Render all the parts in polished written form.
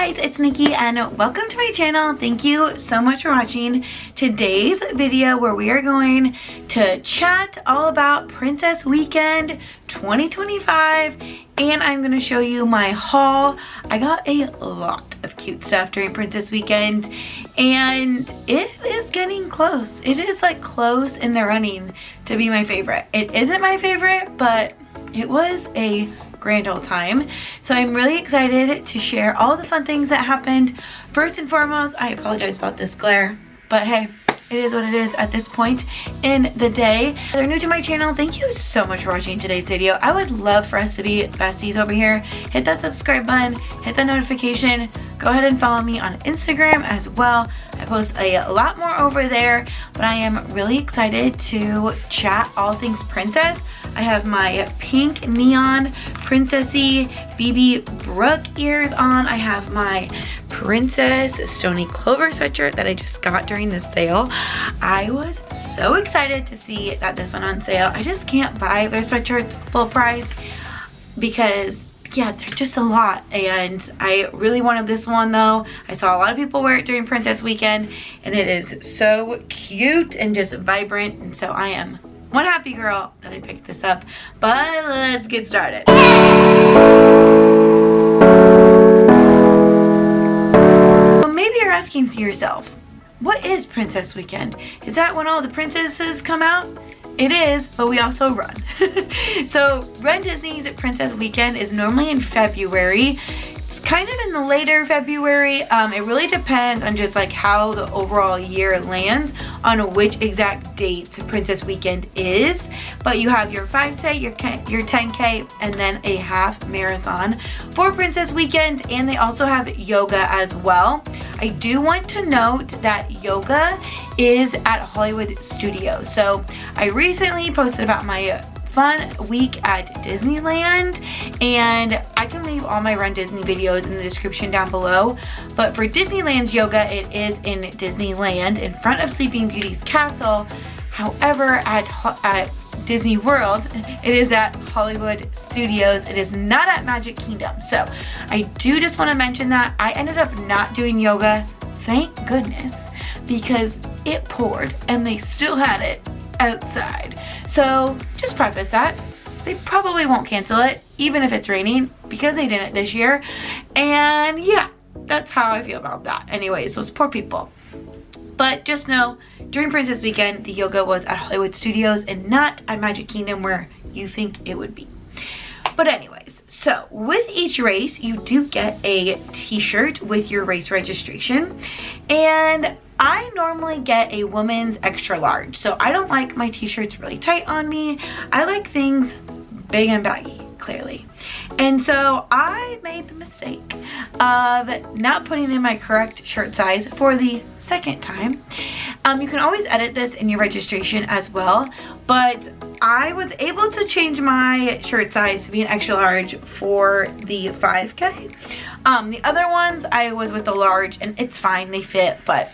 guys, it's Nikki and welcome to my channel. Thank you so much for watching today's video where we are going to chat all about Princess Weekend 2025 and I'm going to show you my haul. I got a lot of cute stuff during Princess Weekend and it is getting close. It is like close in the running to be my favorite. It isn't my favorite, but it was a grand old time. So I'm really excited to share all the fun things that happened. First and foremost, I apologize about this glare, but hey, it is what it is at this point in the day. If you're new to my channel, thank you so much for watching today's video. I would love for us to be besties over here. Hit that subscribe button, hit the notification, go ahead and follow me on Instagram as well. I post a lot more over there, but I am really excited to chat all things princess. I have my pink neon princessy BB Brooke ears on. I have my Princess Stony Clover sweatshirt that I just got during the sale. I was so excited to see that this went on sale. I just can't buy their sweatshirts full price because yeah, they're just a lot, and I really wanted this one though. I saw a lot of people wear it during Princess Weekend and it is so cute and just vibrant, and so I am one happy girl that I picked this up. But let's get started. Well, maybe you're asking to yourself, what is Princess Weekend? Is that when all the princesses come out? It is, but we also run. So Run Disney's Princess Weekend is normally in February. It's kind of in the later February. It really depends on just like how the overall year lands on which exact date Princess Weekend is. But you have your 5K, your 10K, and then a half marathon for Princess Weekend, and they also have yoga as well. I do want to note that yoga is at Hollywood Studios. So I recently posted about my fun week at Disneyland, and I can leave all my Run Disney videos in the description down below. But for Disneyland's yoga, it is in Disneyland in front of Sleeping Beauty's castle. However, at Disney World, it is at Hollywood Studios. It is not at Magic Kingdom. So I do just want to mention that I ended up not doing yoga, thank goodness, because it poured and they still had it outside. So just preface that they probably won't cancel it even if it's raining, because they didn't this year. And yeah, that's how I feel about that. Anyways, those poor people. But just know, during Princess Weekend, the yoga was at Hollywood Studios and not at Magic Kingdom where you think it would be. But anyways, so with each race, you do get a t-shirt with your race registration. And I normally get a women's extra large. So I don't like my t-shirts really tight on me. I like things big and baggy, clearly. And so I made the mistake of not putting in my correct shirt size for the second time. You can always edit this in your registration as well, but I was able to change my shirt size to be an extra large for the 5K. The other ones I was with the large and it's fine, they fit, but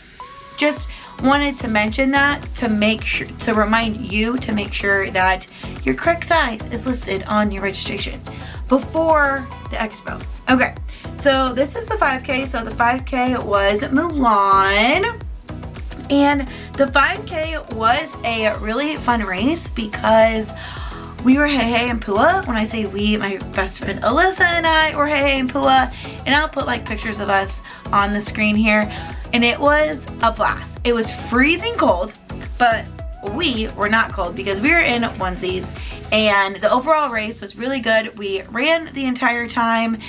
just wanted to mention that to make sure, to remind you to make sure that your correct size is listed on your registration before the expo. Okay, so this is the 5K. So the 5K was Mulan, and the 5K was a really fun race because we were Hey Hey and Pua. When I say we, my best friend Alyssa and I were Hey Hey and Pua, and I'll put like pictures of us on the screen here. And it was a blast. It was freezing cold, but we were not cold because we were in onesies, and the overall race was really good. We ran the entire time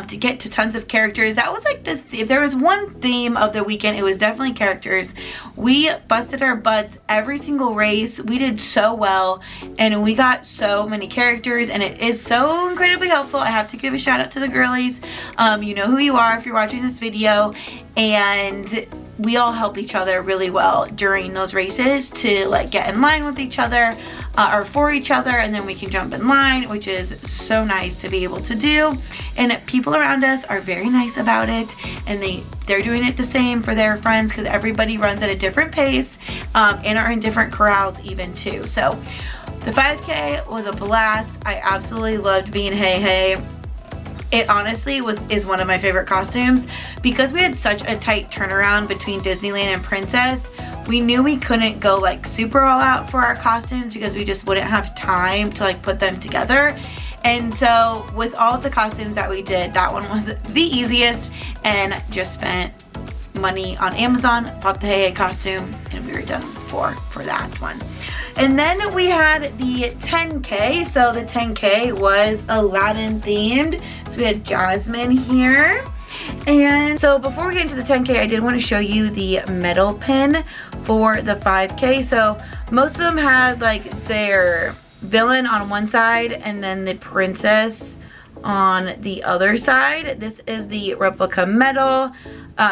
to get to tons of characters. That was like if there was one theme of the weekend, it was definitely characters. We busted our butts every single race. We did so well and we got so many characters, and it is so incredibly helpful. I have to give a shout out to the girlies. You know who you are if you're watching this video, and we all help each other really well during those races to like get in line with each other or for each other, and then we can jump in line, which is so nice to be able to do. And people around us are very nice about it, and they're doing it the same for their friends because everybody runs at a different pace and are in different corrals even too. So the 5K was a blast. I absolutely loved being Hey Hey. it honestly is one of my favorite costumes because we had such a tight turnaround between Disneyland and Princess. We knew we couldn't go like super all out for our costumes because we just wouldn't have time to like put them together. And so with all of the costumes that we did, that one was the easiest, and just spent money on Amazon, bought the Hey costume, and we were done for that one. And then we had the 10K. So the 10K was Aladdin themed. So we had Jasmine here. And so before we get into the 10K, I did want to show you the medal pin for the 5K. So most of them had like their villain on one side and then the princess on the other side. This is the replica medal.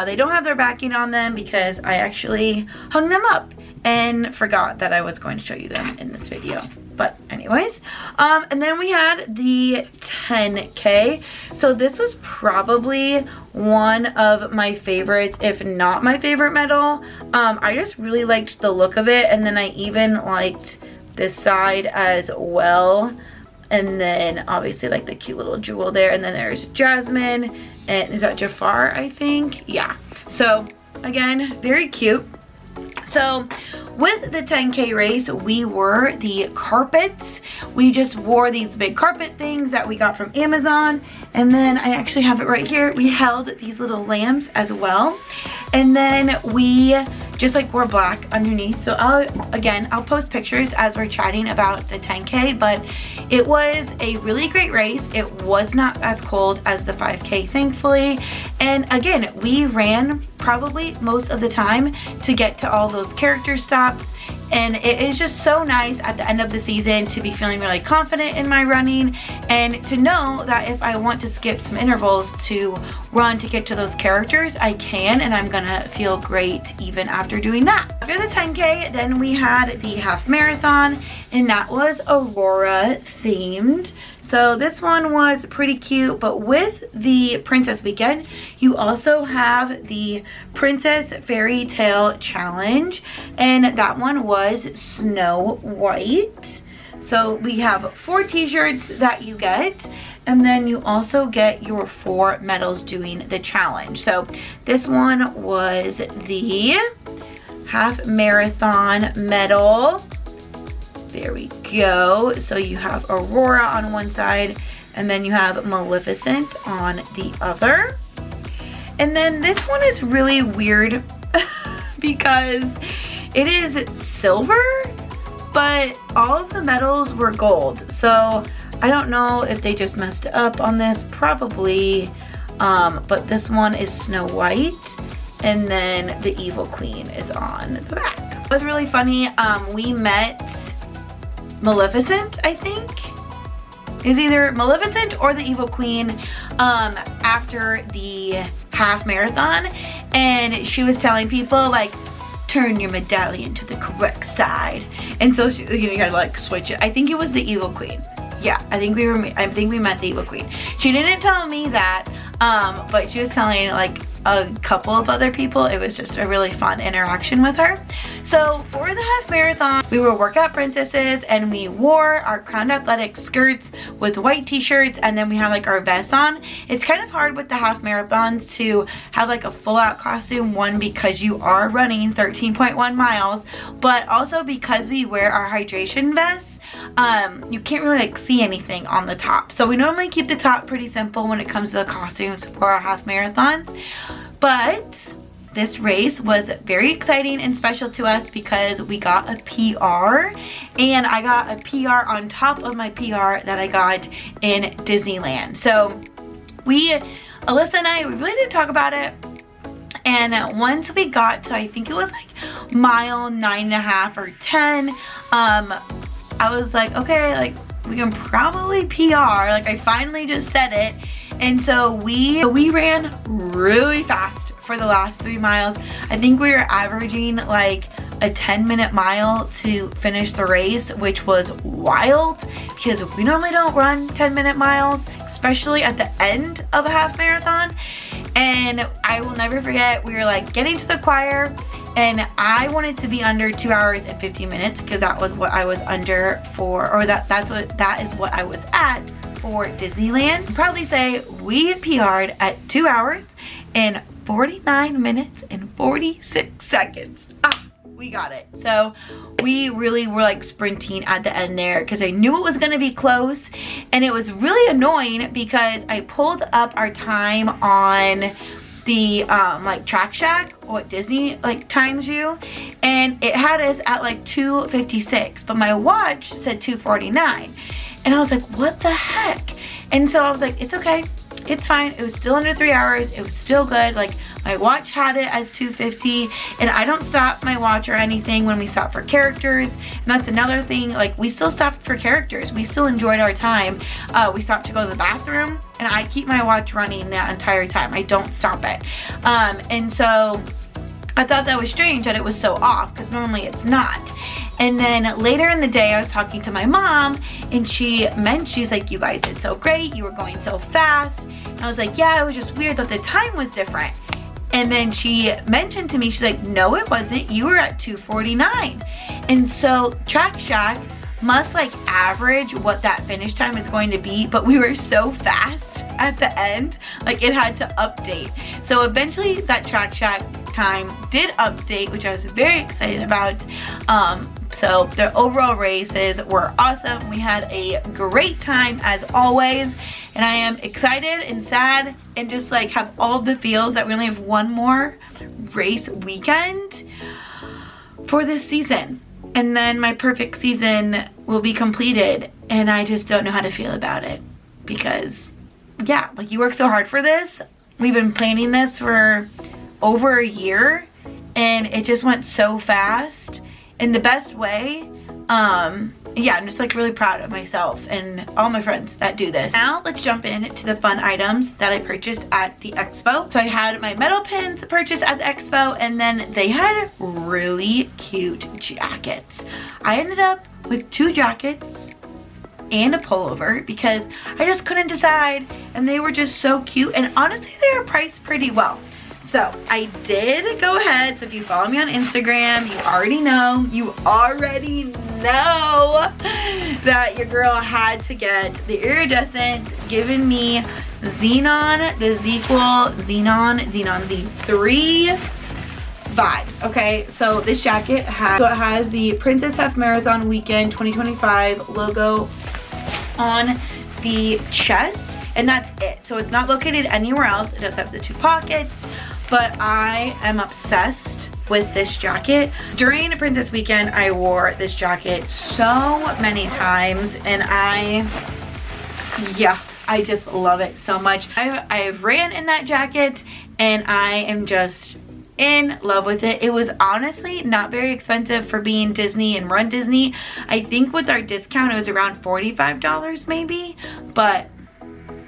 They don't have their backing on them because I actually hung them up and forgot that I was going to show you them in this video. But anyways, and then we had the 10K. So this was probably one of my favorites, if not my favorite medal. I just really liked the look of it, and then I even liked this side as well. And then obviously like the cute little jewel there, and then there's Jasmine, and is that Jafar, I think? Yeah. So again, very cute. So with the 10K race, we wore the carpets. We just wore these big carpet things that we got from Amazon. And then I actually have it right here. We held these little lamps as well. And then we just like wore black underneath. So I'll post pictures as we're chatting about the 10K, but it was a really great race. It was not as cold as the 5K, thankfully. And again, we ran probably most of the time to get to all those character stops. And it is just so nice at the end of the season to be feeling really confident in my running, and to know that if I want to skip some intervals to run to get to those characters, I can, and I'm gonna feel great even after doing that. After the 10K, then we had the half marathon, and that was Aurora themed. So this one was pretty cute, but with the Princess Weekend, you also have the Princess Fairy Tale Challenge, and that one was Snow White. So we have 4 t-shirts that you get, and then you also get your 4 medals doing the challenge. So this one was the half marathon medal. There we go. So you have Aurora on one side, and then you have Maleficent on the other. And then this one is really weird because it is silver, but all of the medals were gold. So I don't know if they just messed up on this, probably. But this one is Snow White, and then the Evil Queen is on the back. It was really funny. We met Maleficent, I think. Is either Maleficent or the Evil Queen after the half marathon, and she was telling people like, turn your medallion to the correct side, and so she, you had to like switch it. I think it was the Evil Queen. Yeah, I think we met the Evil Queen. She didn't tell me that, but she was telling like a couple of other people. It was just a really fun interaction with her. So for the half marathon, we were workout princesses, and we wore our Crowned Athletic skirts with white t-shirts, and then we had like our vests on. It's kind of hard with the half marathons to have like a full out costume, one because you are running 13.1 miles, but also because we wear our hydration vests, you can't really like see anything on the top. So we normally keep the top pretty simple when it comes to the costumes for our half marathons. But this race was very exciting and special to us because we got a PR, and I got a PR on top of my PR that I got in Disneyland. So Alyssa and I, we really didn't talk about it. And once we got to, I think it was like mile 9.5 or 10, I was like, okay, like we can probably PR. Like I finally just said it. And so we ran really fast for the last 3 miles. I think we were averaging like a 10-minute mile to finish the race, which was wild because we normally don't run 10-minute miles, especially at the end of a half marathon. And I will never forget, we were like getting to the choir, and I wanted to be under 2 hours and 15 minutes because that was what I was under for, or that is what I was at for Disneyland. I'd probably say we PR'd at 2 hours and 49 minutes and 46 seconds. We got it. So we really were like sprinting at the end there because I knew it was going to be close, and it was really annoying because I pulled up our time on the like Track Shack, what Disney like times you, and it had us at like 2:56, but my watch said 2:49, and I was like, what the heck? And so I was like, it's okay, it's fine. It was still under 3 hours. It was still good. Like, my watch had it as 2:50, and I don't stop my watch or anything when we stop for characters. And that's another thing, like, we still stopped for characters. We still enjoyed our time. We stopped to go to the bathroom, and I keep my watch running that entire time. I don't stop it. And so I thought that was strange that it was so off, because normally it's not. And then later in the day, I was talking to my mom, and she's like, you guys did so great. You were going so fast. And I was like, yeah, it was just weird that the time was different. And then she mentioned to me, she's like, no, it wasn't. You were at 2:49. And so Track Shack must like average what that finish time is going to be, but we were so fast at the end, like it had to update. So eventually that Track Shack time did update, which I was very excited about. So the overall races were awesome. We had a great time as always, and I am excited and sad and just like have all the feels that we only have one more race weekend for this season, and then my perfect season will be completed, and I just don't know how to feel about it because yeah, like you worked so hard for this. We've been planning this for over a year, and it just went so fast in the best way. Yeah, I'm just like really proud of myself and all my friends that do this. Now let's jump into the fun items that I purchased at the Expo. So I had my metal pins purchased at the Expo, and then they had really cute jackets. I ended up with 2 jackets and a pullover because I just couldn't decide, and they were just so cute, and honestly they were priced pretty well. So I did go ahead, so if you follow me on Instagram, you already know that your girl had to get the iridescent Giving Me Xenon, the Xenon Z3 vibes. Okay, so this jacket has the Princess Half Marathon Weekend 2025 logo on the chest, and that's it. So it's not located anywhere else. It does have the 2 pockets, but I am obsessed with this jacket. During Princess Weekend, I wore this jacket so many times, and I just love it so much. I've ran in that jacket, and I am just in love with it. It was honestly not very expensive for being Disney and Run Disney. I think with our discount, it was around $45 maybe, but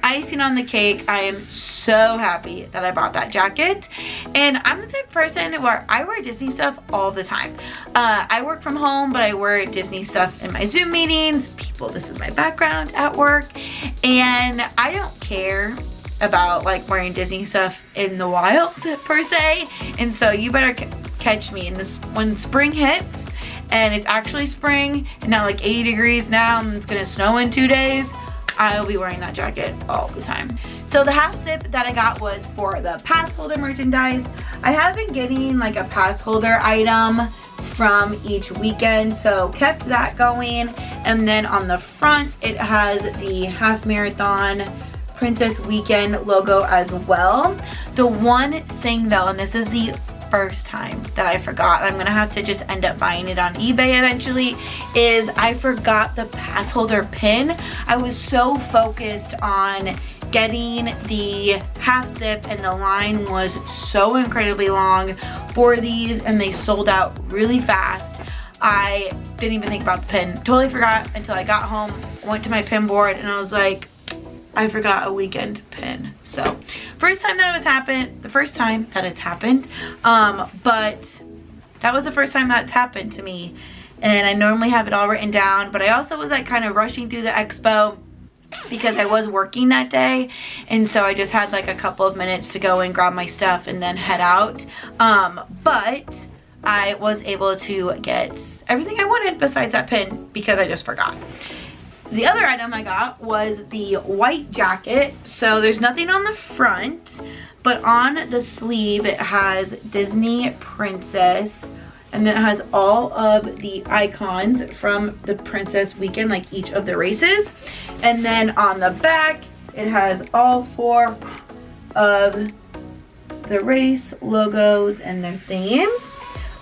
icing on the cake, I am so happy that I bought that jacket. And I'm the type of person where I wear Disney stuff all the time. I work from home, but I wear Disney stuff in my Zoom meetings. People, this is my background at work, and I don't care about like wearing Disney stuff in the wild per se. And so you better catch me in this when spring hits, and it's actually spring and not like 80 degrees now, and it's gonna snow in 2 days. I'll be wearing that jacket all the time. So the half zip that I got was for the Passholder merchandise. I have been getting like a Passholder item from each weekend, so kept that going. And then on the front, it has the Half Marathon Princess Weekend logo as well. The one thing though, and this is the first time that I forgot, I'm gonna have to just end up buying it on eBay eventually, is I forgot the Passholder pin. I was so focused on getting the half zip, and the line was so incredibly long for these, and they sold out really fast. I didn't even think about the pin. Totally forgot until I got home, went to my pin board, and I was like, I forgot a weekend pin. So first time that it's happened, but that was the first time that's happened to me, and I normally have it all written down, but I also was like kind of rushing through the Expo because I was working that day, and so I just had like a couple of minutes to go and grab my stuff and then head out. But I was able to get everything I wanted besides that pin because I just forgot. The other item I got was the white jacket. So there's nothing on the front, but on the sleeve it has Disney Princess, and then it has all of the icons from the Princess Weekend, like each of the races. And then on the back it has all 4 of the race logos and their themes.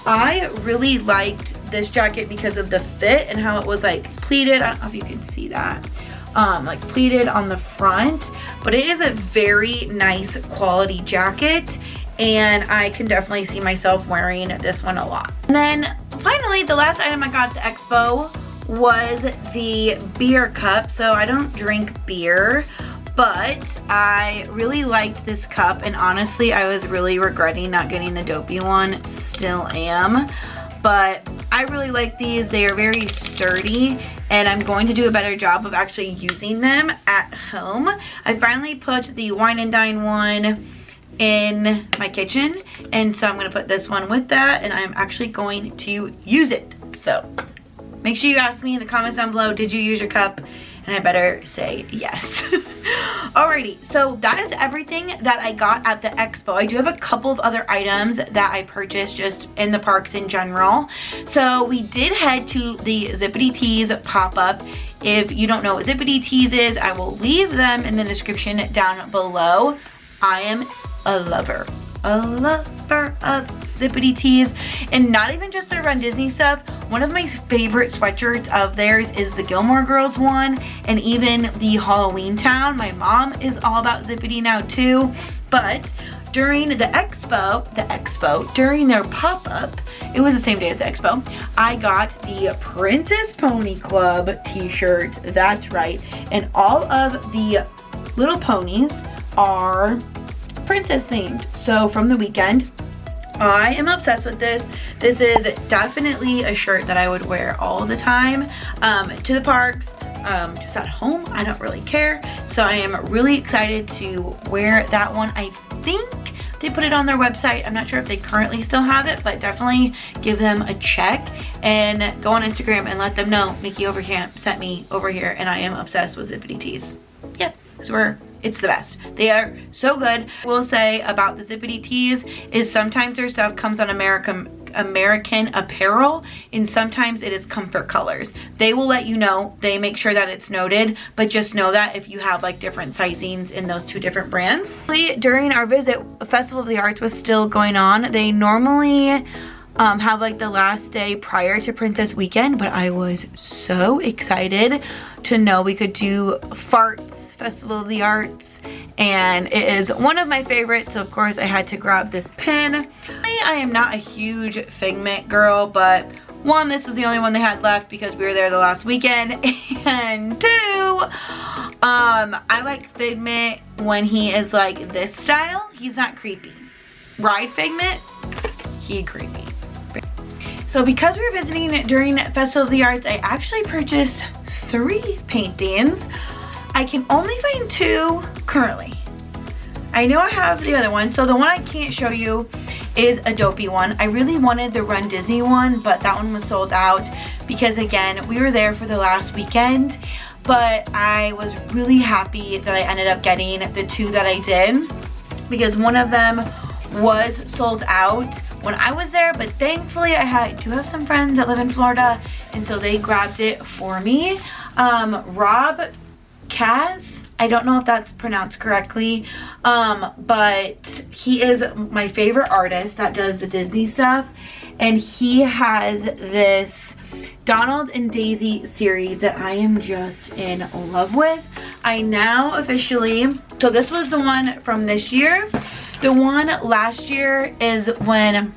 I really liked this jacket because of the fit and how it was like pleated. I don't know if you can see that. Like pleated on the front, but it is a very nice quality jacket, and I can definitely see myself wearing this one a lot. And then finally, the last item I got at the Expo was the beer cup. So I don't drink beer, but I really liked this cup, and honestly I was really regretting not getting the dopey one. Still am, but I really like these. They are very sturdy, and I'm going to do a better job of actually using them at home. I finally put the wine and dine one in my kitchen, and so I'm going to put this one with that, and I'm actually going to use it. So make sure you ask me in the comments down below, did you use your cup? And I better say yes. Alrighty, so that is everything that I got at the Expo. I do have a couple of other items that I purchased just in the parks in general. So we did head to the Zippity Teas pop-up. If you don't know what Zippity Teas is, I will leave them in the description down below. I am a lover of Zippity Teas, and not even just their Run Disney stuff. One of my favorite sweatshirts of theirs is the Gilmore Girls one, and even the Halloween Town. My mom is all about Zippity now too, but during the Expo, during their pop-up, it was the same day as the Expo, I got the Princess Pony Club t-shirt. That's right, and all of the little ponies are princess themed. So from the weekend, I am obsessed with this. This is definitely a shirt that I would wear all the time, to the parks, just at home. I don't really care. So I am really excited to wear that one. I think they put it on their website. I'm not sure if they currently still have it, but definitely give them a check and go on Instagram and let them know Nikki Overcamp sent me over here, and I am obsessed with Zippity Teas. Yeah, because it's the best. They are so good. I will say about the Zippity Teas is sometimes their stuff comes on American Apparel, and sometimes it is comfort colors. They will let you know. They make sure that it's noted, but just know that if you have like different sizings in those 2 different brands. During our visit, Festival of the Arts was still going on. They normally have like the last day prior to Princess Weekend, but I was so excited to know we could do Farts Festival of the Arts, and it is one of my favorites, so of course I had to grab this pin. I am not a huge Figment girl, but 1, this was the only one they had left because we were there the last weekend, and 2, I like Figment when he is like this style. He's not creepy. Ride Figment, he creepy. So because we were visiting during Festival of the Arts, I actually purchased 3 paintings. I can only find 2 currently. I know I have the other one. So the one I can't show you is a dopey one. I really wanted the Run Disney one, but that one was sold out because, again, we were there for the last weekend. But I was really happy that I ended up getting the 2 that I did, because one of them was sold out when I was there, but thankfully I do have some friends that live in Florida, and so they grabbed it for me. Rob Kaz, I don't know if that's pronounced correctly, but he is my favorite artist that does the Disney stuff, and he has this Donald and Daisy series that I am just in love with. I now officially, so this was the one from this year. The one last year is when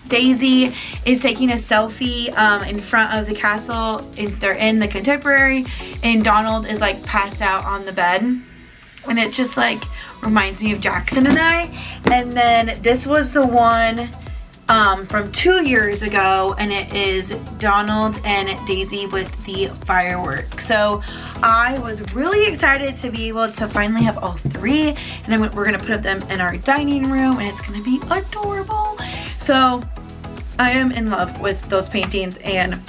Daisy is taking a selfie in front of the castle. They're in the Contemporary, and Donald is like passed out on the bed, and it just like reminds me of Jackson and I. And then this was the one from 2 years ago, and it is Donald and Daisy with the fireworks. So I was really excited to be able to finally have all 3, and then we're gonna put them in our dining room, and it's gonna be adorable. So I am in love with those paintings, and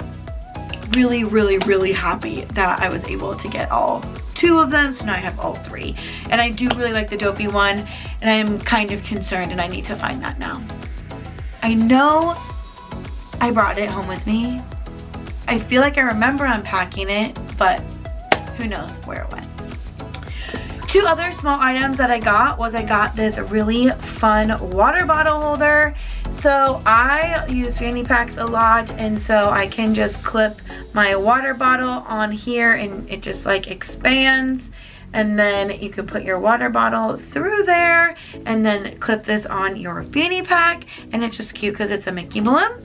really, really, really happy that I was able to get all 2 of them, so now I have all 3. And I do really like the dopey one, and I am kind of concerned, and I need to find that now. I know I brought it home with me. I feel like I remember unpacking it, but who knows where it went. 2 other small items that I got this really fun water bottle holder. So I use fanny packs a lot, and so I can just clip my water bottle on here and it just like expands, and then you can put your water bottle through there and then clip this on your fanny pack, and it's just cute because it's a Mickey balloon.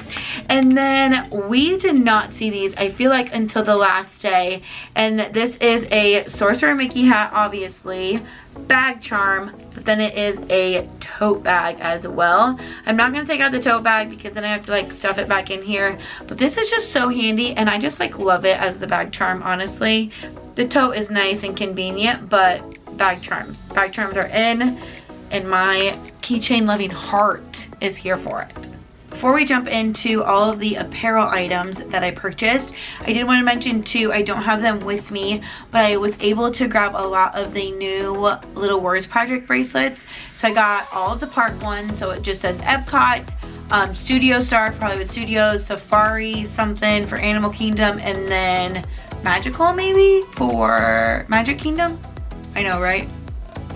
And then we did not see these, I feel like, until the last day, and this is a Sorcerer Mickey hat, obviously, bag charm, but then it is a tote bag as well. I'm not gonna take out the tote bag because then I have to like stuff it back in here, but this is just so handy, and I just like love it as the bag charm, honestly. The tote is nice and convenient, but bag charms are in, and my keychain loving heart is here for it. Before we jump into all of the apparel items that I purchased, I did want to mention too, I don't have them with me, but I was able to grab a lot of the new Little Words Project bracelets. So I got all of the park ones, so it just says Epcot, Studio Star for Hollywood Studios, Safari something for Animal Kingdom, and then Magical maybe for Magic Kingdom. I know, right?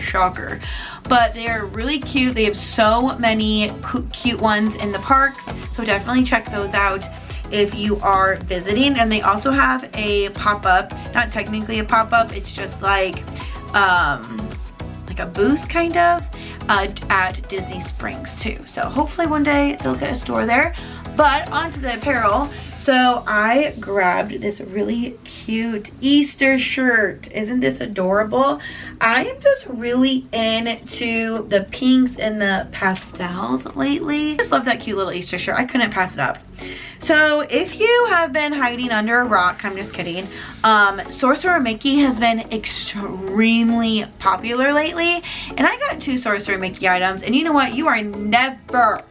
Shocker. But they're really cute. They have so many cute ones in the parks, so definitely check those out if you are visiting. And they also have a pop-up, not technically a pop-up, it's just like a booth kind of at Disney Springs too. So hopefully one day they'll get a store there. But onto the apparel. So I grabbed this really cute Easter shirt. Isn't this adorable? I am just really into the pinks and the pastels lately. I just love that cute little Easter shirt. I couldn't pass it up. So if you have been hiding under a rock, I'm just kidding, Sorcerer Mickey has been extremely popular lately. And I got 2 Sorcerer Mickey items. And you know what? You are never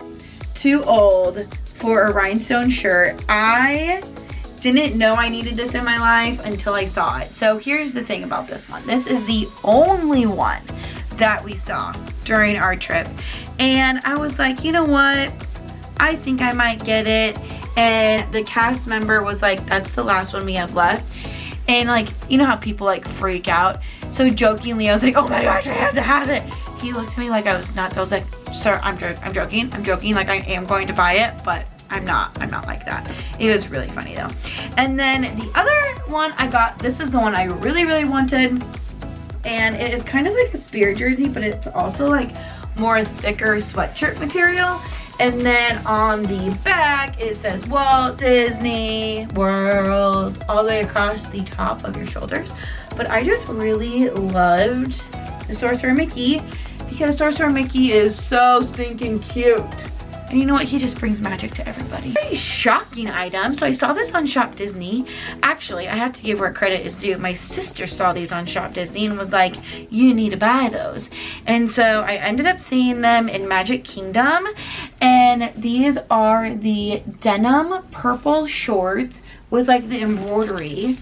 too old for a rhinestone shirt. I didn't know I needed this in my life until I saw it. So here's the thing about this one. This is the only one that we saw during our trip. And I was like, you know what? I think I might get it. And the cast member was like, that's the last one we have left. And like, you know how people like freak out? So jokingly, I was like, oh my gosh, I have to have it. He looked at me like I was nuts. I was like, sir, I'm joking. Like I am going to buy it, but I'm not like that. It was really funny though. And then the other one I got, this is the one I really wanted. And it is kind of like a Spirit jersey, but it's also like more thicker sweatshirt material. And then on the back, it says Walt Disney World all the way across the top of your shoulders. But I just really loved the Sorcerer Mickey because Sorcerer Mickey is so stinking cute. And you know what? He just brings magic to everybody. Very shocking item. So I saw this on Shop Disney. Actually, I have to give where credit is due. My sister saw these on Shop Disney and was like, you need to buy those. And so I ended up seeing them in Magic Kingdom. And these are the denim purple shorts with like the embroidery.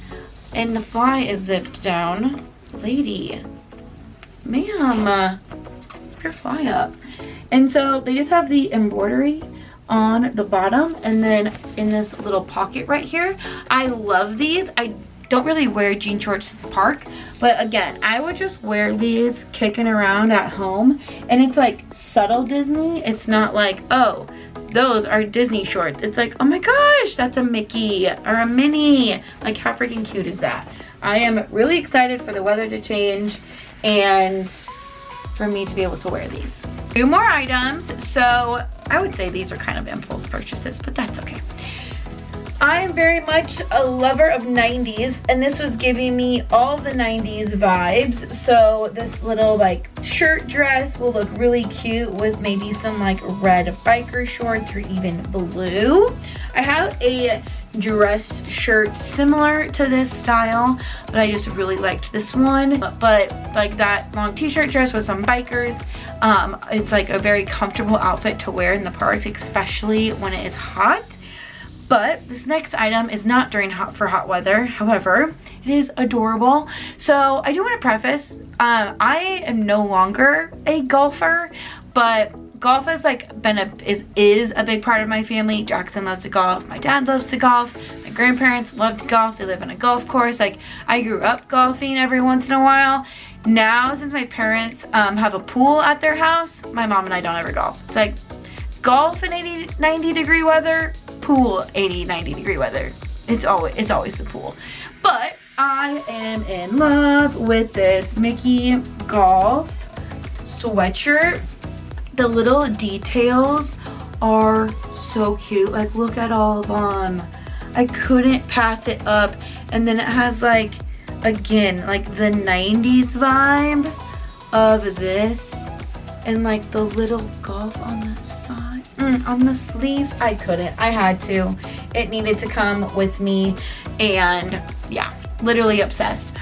And the fly is zipped down. Lady, ma'am, your fly up. And so they just have the embroidery on the bottom and then in this little pocket right here. I love these. I don't really wear jean shorts to the park, but again, I would just wear these kicking around at home, and it's like subtle Disney. It's not like, oh, those are Disney shorts. It's like, oh my gosh, that's a Mickey or a Minnie. Like, how freaking cute is that? I am really excited for the weather to change and for me to be able to wear these. 2 more items. So I would say these are kind of impulse purchases, but that's okay. I am very much a lover of 90s, and this was giving me all the 90s vibes. So this little like shirt dress will look really cute with maybe some like red biker shorts or even blue. I have a dress shirt similar to this style, but I just really liked this one. But like that long t-shirt dress with some bikers, it's like a very comfortable outfit to wear in the parks, especially when it is hot. But this next item is not during hot weather. However, it is adorable. So I do want to preface, I am no longer a golfer, but golf has like is a big part of my family. Jackson loves to golf. My dad loves to golf. My grandparents love to golf. They live on a golf course. Like, I grew up golfing every once in a while. Now, since my parents have a pool at their house, my mom and I don't ever golf. It's like golf in 80, 90 degree weather, pool 80, 90 degree weather. It's always the pool. But I am in love with this Mickey golf sweatshirt. The little details are so cute. Like, look at all of them. I couldn't pass it up. And then it has like, again, like the 90s vibe of this. And like the little golf on the side, on the sleeves. I couldn't, I had to. It needed to come with me. And yeah, literally obsessed.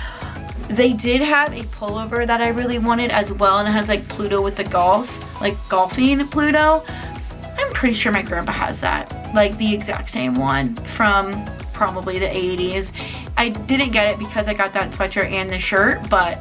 They did have a pullover that I really wanted as well, and it has like Pluto with the golf, like golfing Pluto. I'm pretty sure my grandpa has that, like the exact same one from probably the 80s. I didn't get it because I got that sweatshirt and the shirt, but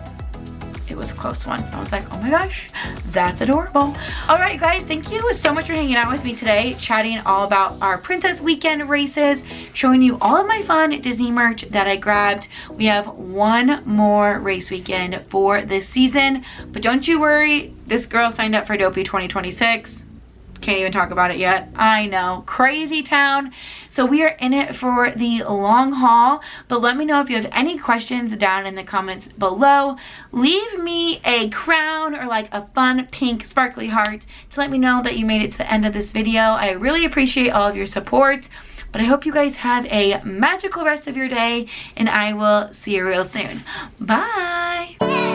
it was a close one. I was like, oh my gosh, that's adorable. All right, guys, thank you so much for hanging out with me today, chatting all about our Princess Weekend races, showing you all of my fun Disney merch that I grabbed. We have one more race weekend for this season, but don't you worry, this girl signed up for Dopey 2026. Can't even talk about it yet. I know, crazy town. So we are in it for the long haul, but let me know if you have any questions down in the comments below. Leave me a crown or like a fun pink sparkly heart to let me know that you made it to the end of this video. I really appreciate all of your support, but I hope you guys have a magical rest of your day, and I will see you real soon. Bye.